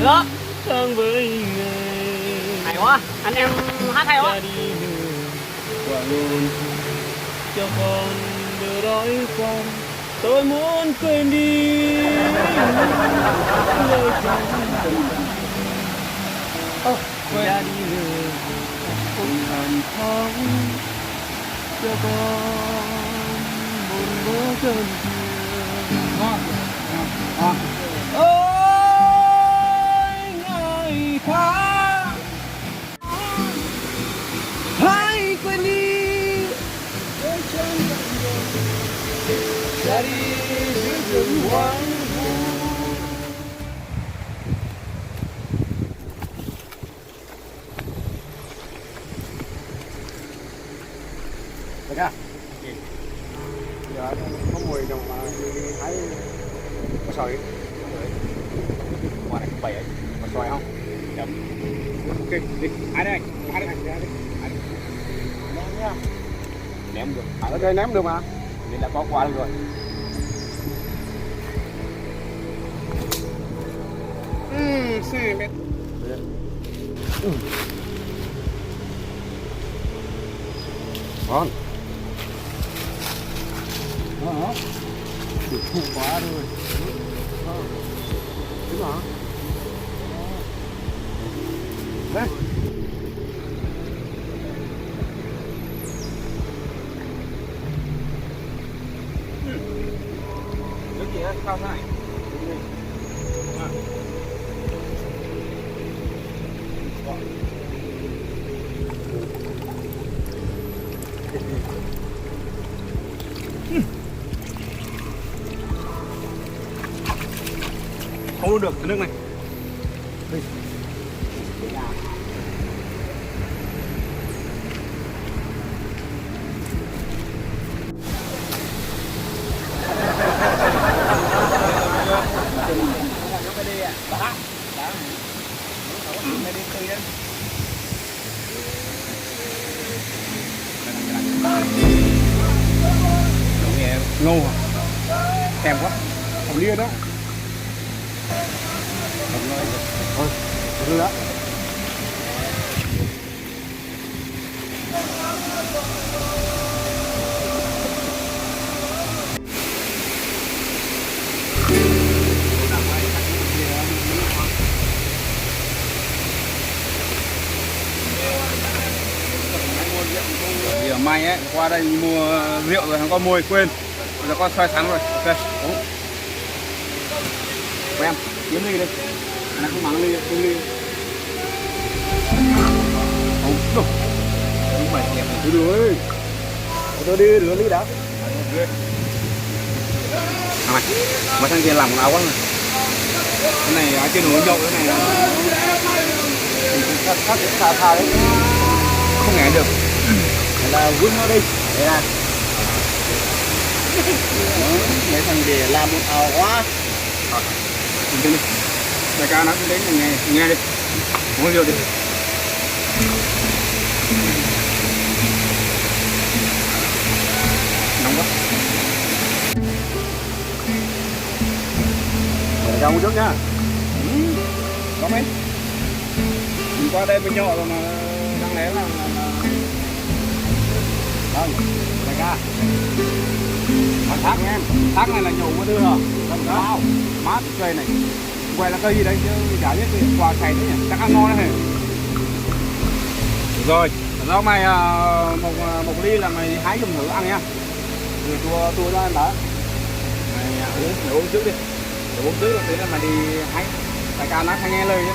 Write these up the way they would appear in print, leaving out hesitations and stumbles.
Được. Sang với ngày Hay quá, anh em hát hay quá. ra đi quả luôn cho con bờ đói qua. Tôi muốn quên đi lời trong quên ra đi người cùng hàn thóng cho con buồn bố cơn ôi ngày tháng hãy quên đi với chân ra đi giữa rừng hoang vu. Được chưa? Giờ có mùi đồng mà thấy có sỏi. Ngoài này bầy ấy, Có sỏi không? chấm. Ok, đi. Ai đây? Ai đây? Ai đây? Ném nhá. Ném được. Ở đây ném được mà. Nên đã có qua được rồi. Xe mét. Ngon. Đó. Được quá rồi. Đúng hả? Đây. Nước gì đấy, sao thế này? Không uống được cái nước này. Ngô hả? Thèm quá. Không lia đó. Thôi, đưa đó. Thì ở May ấy, qua đây mua rượu rồi không có môi quên. Bây giờ con xoay sắn rồi. Ok, uống. Em, kiếm ly đi. Nó không mắng ly, uống ly. Không, đủ. Đúng vậy, đẹp rồi. Đưa ơi. Tôi đi rửa ly đã. Này, mà thằng kia làm quần áo quá rồi. Cái này ở trên núi nhậu cái này Thả thả đấy. không nghe được. Hay là vứt nó đi. Đây là. Mấy thằng để làm một ảo quá. Nhìn đi. Đại ca nói đến nghe đi. Uống rượu đi. Nóng quá. Để ra uống trước nhá. Có mấy. Mình qua đây với nhọ rồi mà đang lẽ là Vâng, đại ca. thác em. Thác này là nhổ có đưa rồi. Làm sao? Mát cây này. Quay là cây gì đấy chứ chả biết cái quả xài thế nhỉ. Chắc ăn ngon đấy hề. Rồi, rau mày một ly là mày hái dùng thử ăn nha. Rồi tua ra em đã. Mày uống trước đi. Để uống trước rồi là mày đi hái. Đại ca nói phải nghe lời chứ.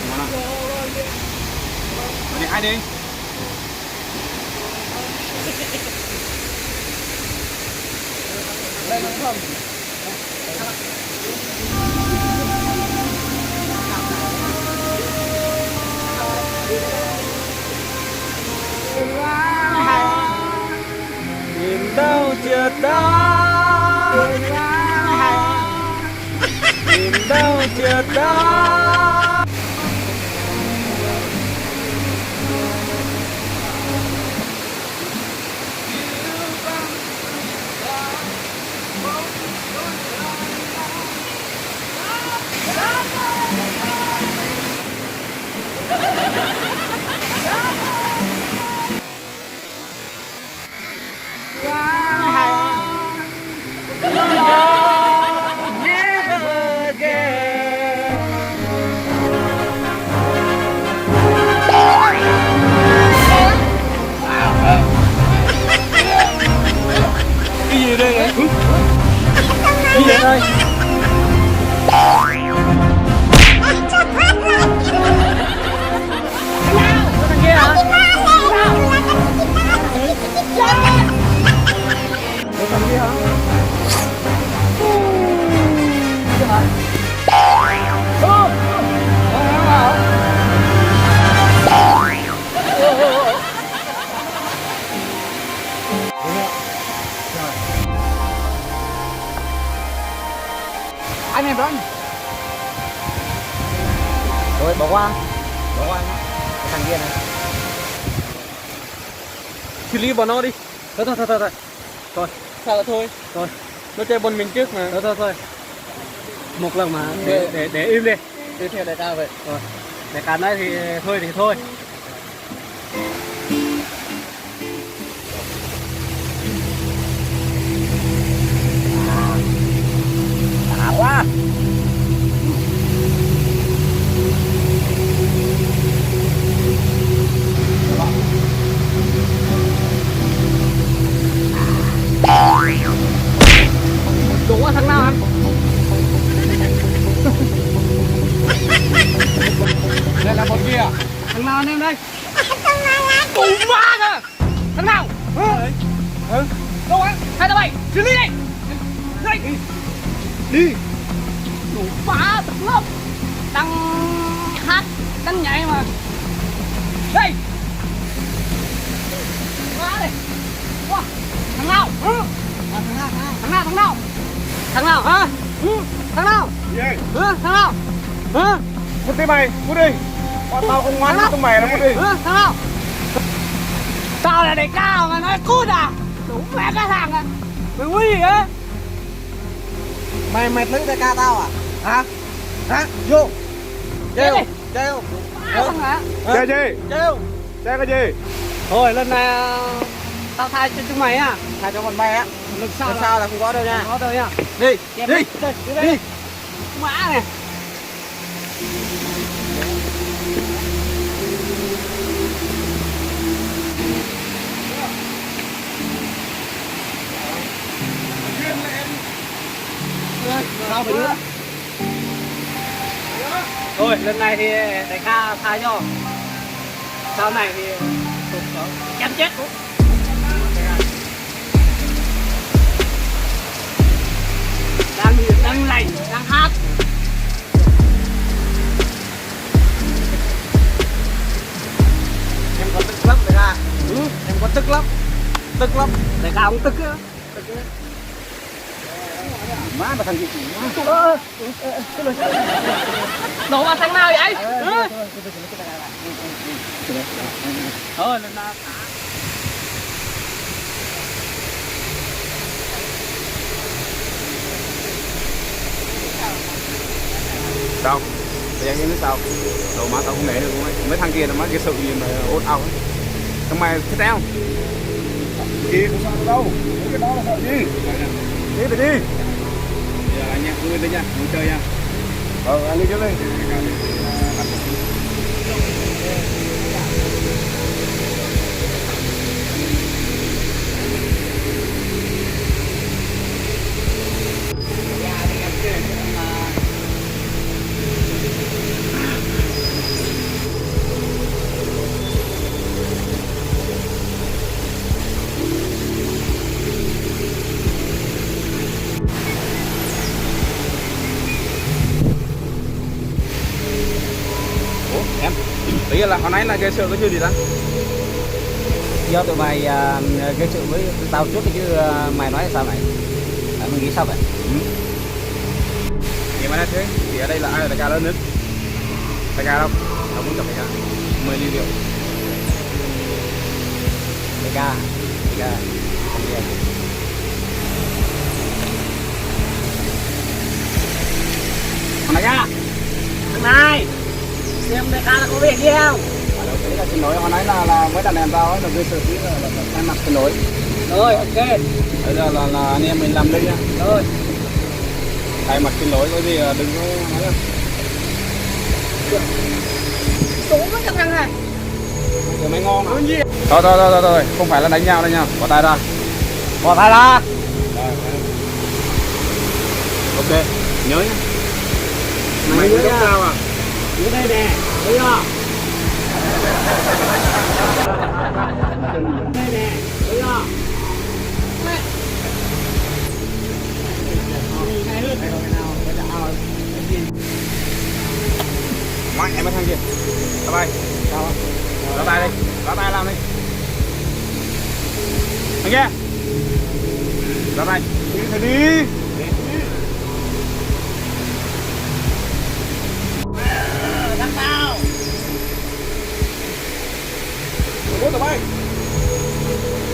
Ngon không? Mày đi hái đi. Đây nó không. niềm đau chợt đau niềm đau chợt đau. này đó. Rồi bỏ qua cái thằng kia này. xử lý bọn nó đi. Thôi Thôi sao là thôi. thôi Nó chơi bọn mình trước mà. thôi một lần mà Để im đi. đi theo đại ca vậy. Rồi để cả nói thì thôi. Đã quá. Đủ quá thằng nào anh? Đây là một kia. Thằng nào anh em đây? Đủ ma kìa. Thằng nào? Đâu á? 2 3 7 xử lý đi. Đi. Đủ phá thật lắm. Đang hát, đang nhảy mà. Đây. Quá đi. Wow. Thằng nào? Thằng nào hả? Thằng nào? Gì? Thằng nào? Cút đi mày, cút đi. Bọn tao không ngoan với tụi mày đâu, cút đi. Thằng nào? Tao là đại ca mà nói cút à? Đúng mẹ cái thằng à. Mày nguy gì á? Mày lấy đại ca tao à? Hả? Vô. Treo. Thằng hả? Chơi gì? Treo. Chơi cái gì? Thôi lần này tao thay cho chúng mày á. Thay cho con mày á. Lần Lần sau là không có đâu nha. có đâu nha. Đi. Đi. Mã này. Sao phải nữa? Thôi lần này thì đại ca tha cho. Sau này thì chém chết. Đang lành, đang hát. Em có tức lắm đại ca. Em có tức lắm. Đại ca cũng tức á. Má mà thằng gì chỉ Đổ vào thằng nào vậy? Thôi lần nào Sao? Bây giờ biết sao? Đồ má tao không để được không ấy. Mấy thằng kia nó má cái sự gì mà ồn ào ấy. Thằng mày thích đeo. Kia không sao đâu. Cái đó là sợ gì? Đi phải đi. Giờ anh nha, nguyên đi nha, muốn chơi nha. Anh đi trước đi. Em, ý là hồi nãy là gây sự cái chuyện gì đó? do tụi mày gây sự với tao trước chứ mày nói là sao mày? Mày nghĩ sao vậy? Vậy mà nói thế, thì ở đây là ai là đại ca lớn nhất? Đại ca đâu? Tao muốn gặp đại ca. 10 ly rượu. Đại ca. Không nghe. Đại ca! thằng này. Xem đại ca là có việc gì không? Ở đâu đấy là xin lỗi, hồi nãy là mới đặt đèn tao ấy, là gây sự tí là thay mặt xin lỗi. Rồi ok. Bây giờ là anh em mình làm đi nha. Rồi. Thay mặt xin lỗi, có gì đừng có nói đâu. Đủ với thằng này. Giờ mày ngon hả? Thôi, không phải là đánh nhau đây nha, bỏ tay ra. Bỏ tay ra. Ok, nhớ nhá. Mày Mày nhớ giúp nha. tao à? Như đây nè. Thấy không? Đây nè. Thấy không? Mày em thằng kia. Bye bye. Chào. Bye bye đi. Bye bye làm đi. Thằng kia. Bye bye. Đi thôi đi.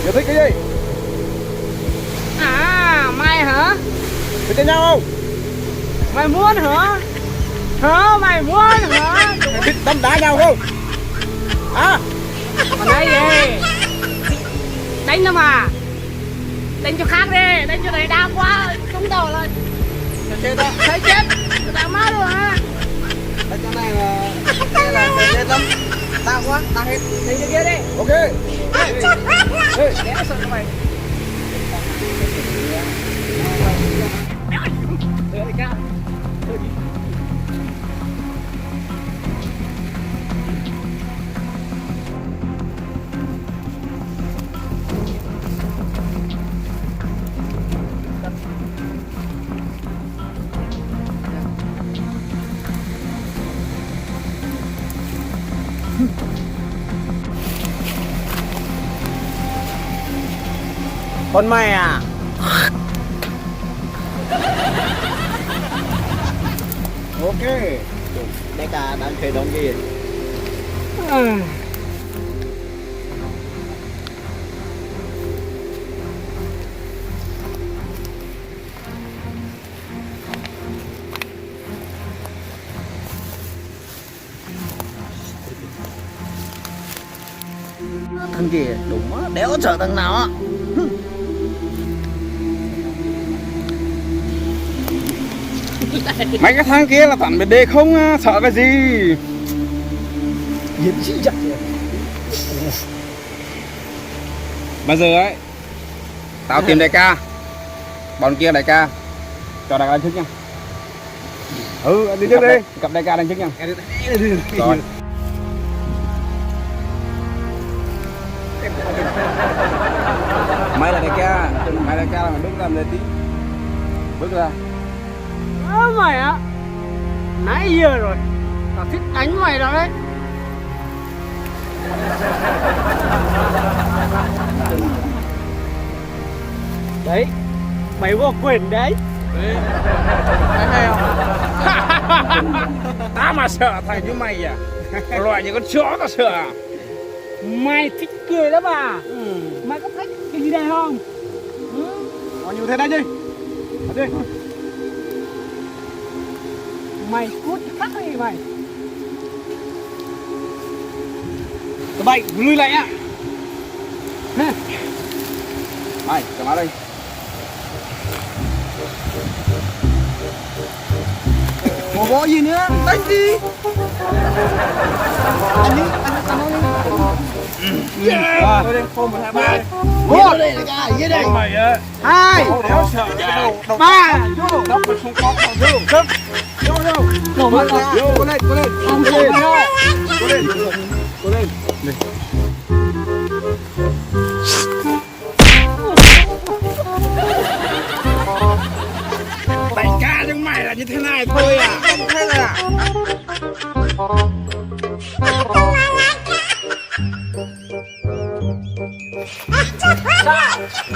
Giờ thích cái gì? À mày hả? Thích với nhau không? Mày muốn hả? Hả mày muốn hả? Mày thích đấm đá nhau không? Hả? Còn nói gì? Đánh nó mà. Đánh cho khác đi, đánh cho này đau quá, trúng đầu lên. Chết đó. Thấy chết, đau má luôn hả? Cái chỗ này là chết lắm. Đau quá, đau hết. Đánh cho kia đi. Ok. Đéo sợ mày. Đưa đi ca. Đưa đi. Con mày à? Ok. Đây cả đang khởi động gì? Thằng kia đúng á, đéo sợ thằng nào á. Mấy cái thằng kia là tận về đê không á, sợ cái gì? Diễn sĩ chặt kìa. Bây giờ ấy, tao tìm đại ca, bọn kia đại ca, cho đại ca đánh trước nha. Ừ, anh đi trước đi, gặp đại ca đánh trước nha. Rồi. Mày là đại ca là mày bước ra lên tí, bước ra. Mày á, nãy giờ rồi, tao thích đánh mày rồi đấy. Đấy, mày vô quyền đấy. Thấy không? Tao mà sợ thằng như mày à? Loại như con chó tao sợ à? Mày thích cười lắm à? Mày có thích cái gì đây không? Có nhiều thế đây đi. Đi. Mày cút khắc đi mày. Tụi bay, lùi lại á. Mày, cầm áo đây. Bộ bộ gì nữa? Đánh đi. Anh đi, anh nói đi. Thôi đi, khôn 1, 2, 3 đi. Một đây là cái gì đây? Mày á. 2 Đéo sợ cả. 3 Vô, đắp mà không có vô. Cấp. Vô. Nổ mắt ra. Vô, cô lên. Không Cô lên. không. Cô lên. Đánh ca nhưng mày là như thế này thôi à? Thế này à?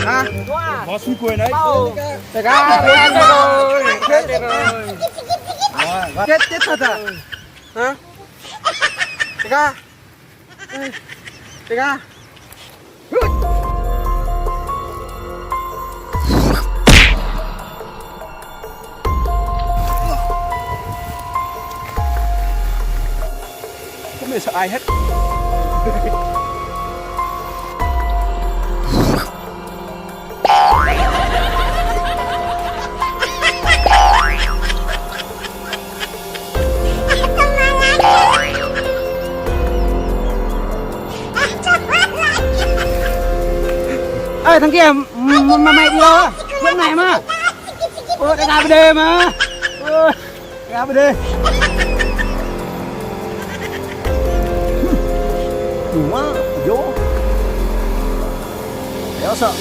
Hả? Có suy quyền đấy. Đại ca, Chết rồi. Chết rồi. chết thật à? Hả? Đại ca. Đại ca. Không hề sợ ai hết. Ê thằng kia mà mày đi đâu á? Chỗ này mà. Ôi đại ca BD mà. Ôi đại ca BD. Đủ quá, vô. Đéo sợ.